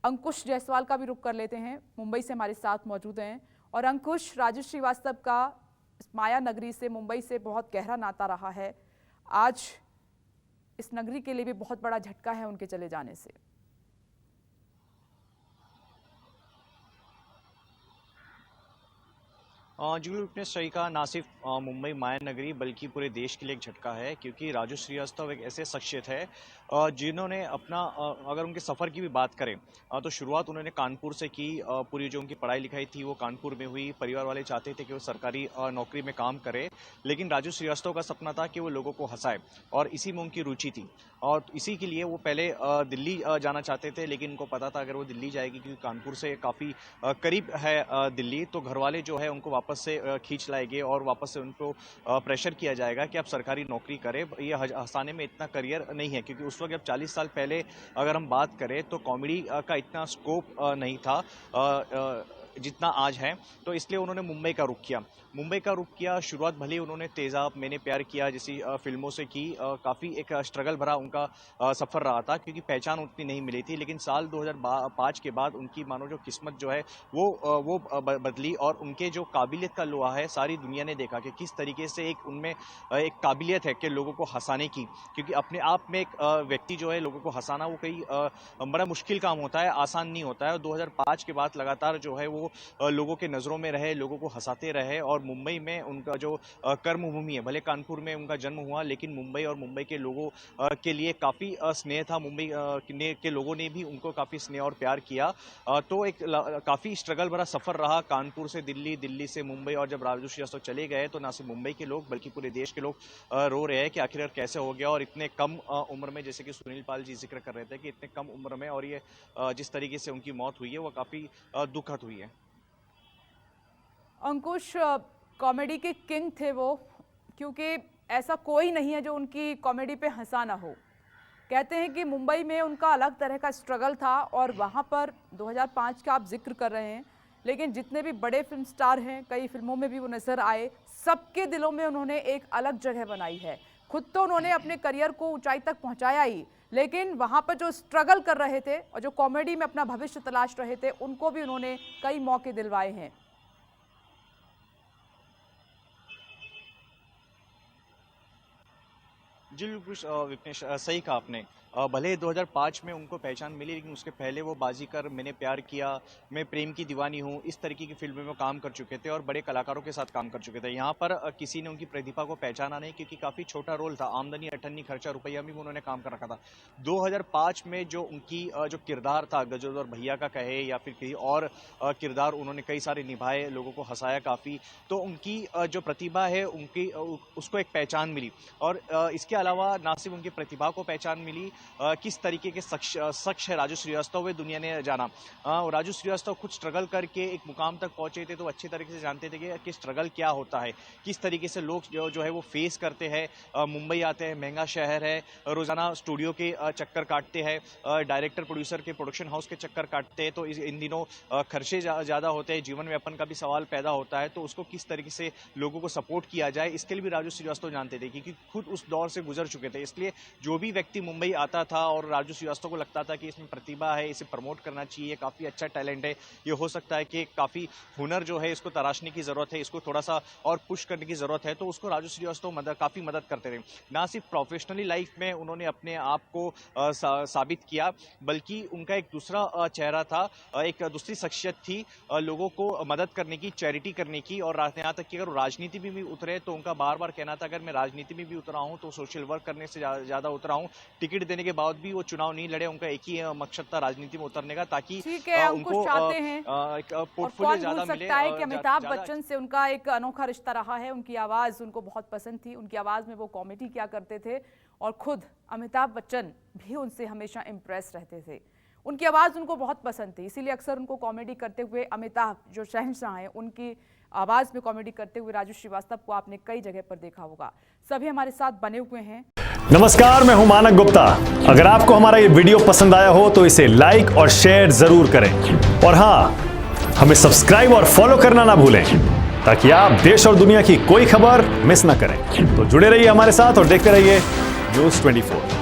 अंकुश जायसवाल का भी रुख कर लेते हैं, मुंबई से हमारे साथ मौजूद हैं। और अंकुश, राजू श्रीवास्तव का माया नगरी से, मुंबई से बहुत गहरा नाता रहा है। आज इस नगरी के लिए भी बहुत बड़ा झटका है उनके चले जाने से। जी बिल्कुल सही कहा। ना सिर्फ मुंबई माया नगरी बल्कि पूरे देश के लिए एक झटका है, क्योंकि राजू श्रीवास्तव एक ऐसे शख्सियत है जिन्होंने अपना अगर उनके सफ़र की भी बात करें तो शुरुआत उन्होंने कानपुर से की। पूरी जो उनकी पढ़ाई लिखाई थी वो कानपुर में हुई। परिवार वाले चाहते थे कि वो सरकारी नौकरी में काम करे, लेकिन राजू श्रीवास्तव का सपना था कि वो लोगों को हंसाए और इसी में उनकी रुचि थी। और इसी के लिए वो पहले दिल्ली जाना चाहते थे, लेकिन उनको पता था अगर वो दिल्ली जाएगी, क्योंकि कानपुर से काफ़ी करीब है दिल्ली, तो घर वाले जो है उनको वापस से खींच लाएंगे और वापस से उनको प्रेशर किया जाएगा कि आप सरकारी नौकरी करें। ये हंसाने में इतना करियर नहीं है, क्योंकि उस वक्त जब 40 साल पहले अगर हम बात करें तो कॉमेडी का इतना स्कोप नहीं था जितना आज है। तो इसलिए उन्होंने मुंबई का रुख किया। शुरुआत भले उन्होंने तेजाब, मैंने प्यार किया जैसी फिल्मों से की। काफ़ी एक स्ट्रगल भरा उनका सफ़र रहा था, क्योंकि पहचान उतनी नहीं मिली थी। लेकिन साल 2005 के बाद उनकी मानो जो किस्मत जो है वो बदली, और उनके जो काबिलियत का लोहा है सारी दुनिया ने देखा कि किस तरीके से एक उनमें एक काबिलियत है कि लोगों को हंसाने की। क्योंकि अपने आप में एक व्यक्ति जो है लोगों को हंसाना वो कई बड़ा मुश्किल काम होता है, आसान नहीं होता है। और 2005 के बाद लगातार जो है वो लोगों के नज़रों में रहे, लोगों को हंसाते रहे। और मुंबई में उनका जो कर्मभूमि है, भले कानपुर में उनका जन्म हुआ, लेकिन मुंबई और मुंबई के लोगों के लिए काफ़ी स्नेह था। मुंबई के लोगों ने भी उनको काफ़ी स्नेह और प्यार किया। तो एक काफ़ी स्ट्रगल भरा सफ़र रहा, कानपुर से दिल्ली, दिल्ली से मुंबई। और जब राजू श्रीवास्तव चले गए तो ना सिर्फ मुंबई के लोग बल्कि पूरे देश के लोग रो रहे हैं कि आखिर कैसे हो गया। और इतने कम उम्र में, जैसे कि सुनील पाल जी जिक्र कर रहे थे कि इतने कम उम्र में, और ये जिस तरीके से उनकी मौत हुई है वो काफ़ी दुखद हुई है। अंकुश, कॉमेडी के किंग थे वो, क्योंकि ऐसा कोई नहीं है जो उनकी कॉमेडी पे हंसा ना हो। कहते हैं कि मुंबई में उनका अलग तरह का स्ट्रगल था, और वहाँ पर 2005 का आप जिक्र कर रहे हैं, लेकिन जितने भी बड़े फिल्म स्टार हैं, कई फिल्मों में भी वो नज़र आए, सबके दिलों में उन्होंने एक अलग जगह बनाई है। खुद तो उन्होंने अपने करियर को ऊंचाई तक पहुंचाया ही, लेकिन वहाँ पर जो स्ट्रगल कर रहे थे और जो कॉमेडी में अपना भविष्य तलाश रहे थे, उनको भी उन्होंने कई मौके दिलवाए हैं। जी बिल्कुल विघ्नेश, सही कहा आपने। भले 2005 में उनको पहचान मिली, लेकिन उसके पहले वो बाजीकर, मैंने प्यार किया, मैं प्रेम की दीवानी हूँ, इस तरीके की फिल्मों में काम कर चुके थे और बड़े कलाकारों के साथ काम कर चुके थे। यहाँ पर किसी ने उनकी प्रतिभा को पहचाना नहीं, क्योंकि काफ़ी छोटा रोल था, आमदनी अठन्नी खर्चा रुपया में उन्होंने काम कर रखा था। 2005 में जो उनकी जो किरदार था, गजोदर भैया का कहे या फिर कहीं और किरदार उन्होंने कई सारे निभाए, लोगों को हंसाया काफ़ी। तो उनकी जो प्रतिभा है उनकी उसको एक पहचान मिली। और इसके अलावा ना सिर्फ उनकी प्रतिभा को पहचान मिली, किस तरीके के शख्स है राजू श्रीवास्तव, वे दुनिया ने जाना। राजू श्रीवास्तव खुद स्ट्रगल करके एक मुकाम तक पहुंचे थे, तो अच्छे तरीके से जानते थे कि स्ट्रगल क्या होता है, किस तरीके से लोग जो है वो फेस करते हैं। मुंबई आते हैं, महंगा शहर है, रोजाना स्टूडियो के चक्कर काटते हैं, डायरेक्टर प्रोड्यूसर के प्रोडक्शन हाउस के चक्कर काटते हैं। तो इन दिनों खर्चे ज़्यादा होते हैं, जीवन यापन का भी सवाल पैदा होता है। तो उसको किस तरीके से लोगों को सपोर्ट किया जाए, इसके लिए भी राजू श्रीवास्तव जानते थे, क्योंकि खुद उस दौर से गुजर चुके थे। इसलिए जो भी व्यक्ति मुंबई आता था और राजू श्रीवास्तव को लगता था कि इसमें प्रतिभा है, इसे प्रमोट करना चाहिए, काफ़ी अच्छा टैलेंट है, ये हो सकता है कि काफ़ी हुनर जो है इसको तराशने की ज़रूरत है, इसको थोड़ा सा और पुश करने की ज़रूरत है, तो उसको राजू श्रीवास्तव काफ़ी मदद करते थे। ना सिर्फ प्रोफेशनली लाइफ में उन्होंने अपने आप को साबित किया, बल्कि उनका एक दूसरा चेहरा था, एक दूसरी शख्सियत थी, लोगों को मदद करने की, चैरिटी करने की। और यहाँ तक कि अगर राजनीति में भी उतरे तो उनका बार बार कहना था, अगर मैं राजनीति में भी उतरा हूँ तो सोशल वर्क करने से ज़्यादा उतरा हूँ। टिकट देने के बाद भी वो चुनाव नहीं लड़े, उनका एक ही मकसद था राजनीति में उतरने का, ताकि उनको पोर्टफोलियो ज्यादा मिले। कि अमिताभ बच्चन से उनका एक अनोखा रिश्ता रहा है, उनकी आवाज़ उनको बहुत पसंद थी, उनकी आवाज़ में वो कॉमेडी क्या करते थे, और खुद अमिताभ बच्चन भी उनसे हमेशा इम्प्रेस रहते थे। उनकी आवाज़ उनको बहुत पसंद थी, इसीलिए अक्सर उनको कॉमेडी करते हुए, अमिताभ जो शहंशाह हैं, उनकी आवाज़ में कॉमेडी करते हुए राजू श्रीवास्तव को आपने कई जगह पर देखा होगा। सभी हमारे साथ बने हुए हैं। नमस्कार, मैं हूं मानक गुप्ता। अगर आपको हमारा ये वीडियो पसंद आया हो तो इसे लाइक और शेयर जरूर करें, और हाँ, हमें सब्सक्राइब और फॉलो करना ना भूलें, ताकि आप देश और दुनिया की कोई खबर मिस ना करें। तो जुड़े रहिए हमारे साथ और देखते रहिए न्यूज़ 24।